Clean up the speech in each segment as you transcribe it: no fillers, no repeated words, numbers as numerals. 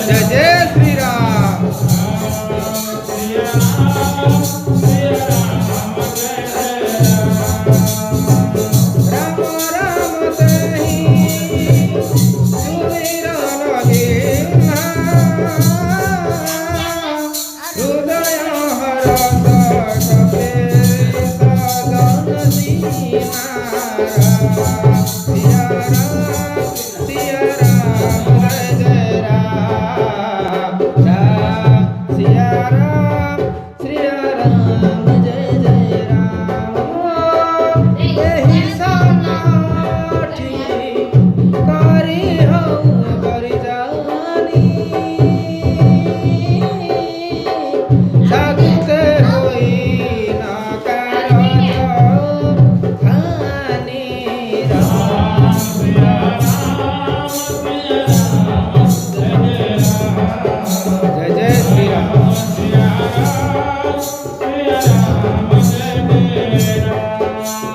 जय जय श्री राम। राम राम तेहि सुमिरन गिन्हा, हृदय हरष कपे सदन दीन्हा। सिया राम सिया राम जय जय राम। राम सिया राम जय जय राम। एहि सनाठी करी हऊ करी जानी, सगते होई ना करत हानि। राम जय जय श्री राम।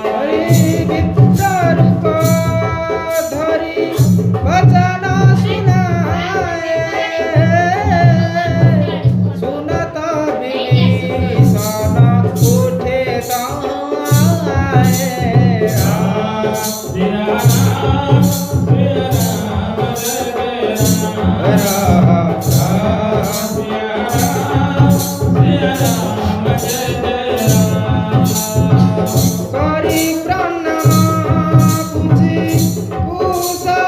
हरि विद्या रूप धरि वचन सुनाए, सुनत विभीषण उठे ताए। करी प्रणमा पूजी कुशलाई,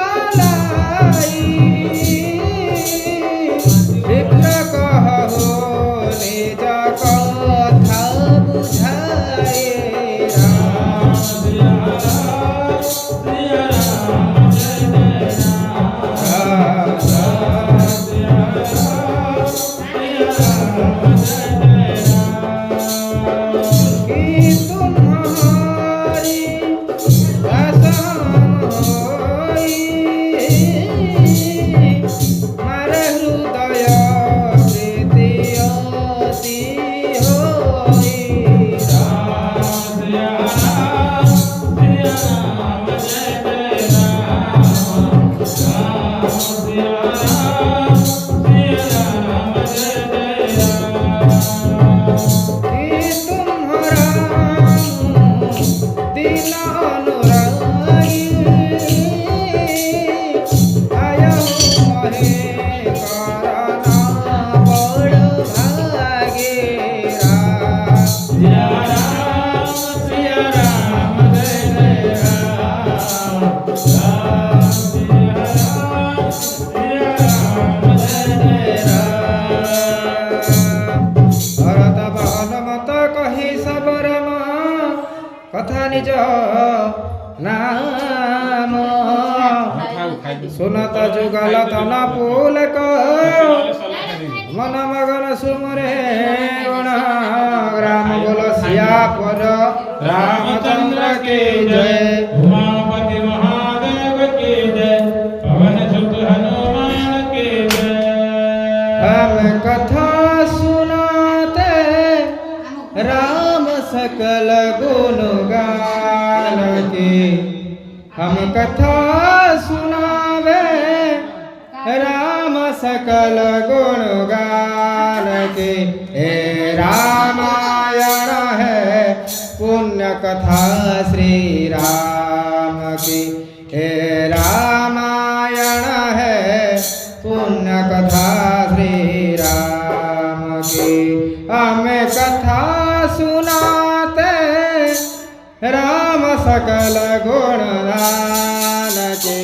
शीघ्र कहो निज कथा बुझाए। कि तुम्हारी रसोई मारे हृदय प्रीति अति होई। कि तुम्हारा दिल अनुरागी, आयहु मोहे करना बड़ भागे। सिया राम जय जय राम। भरत भानुमत कहि सब राम, कथा निज नाम। सुनत जुगल तन पुलक, मन मगन सुमरे गुण। राम बोल सियापर रामचंद्र के जय। उमापति महादेव की जय, पवन सुत हनुमान की जय। हम कथा सुनाते राम सकल गुण गान के, हम कथा सुनावे राम सकल गुण गान के। हे रामायण है पुण्य कथा श्री राम की। हे रामायण है पुण्य कथा श्री राम की। हमें कथा सुनाते राम सकल गुण गान के।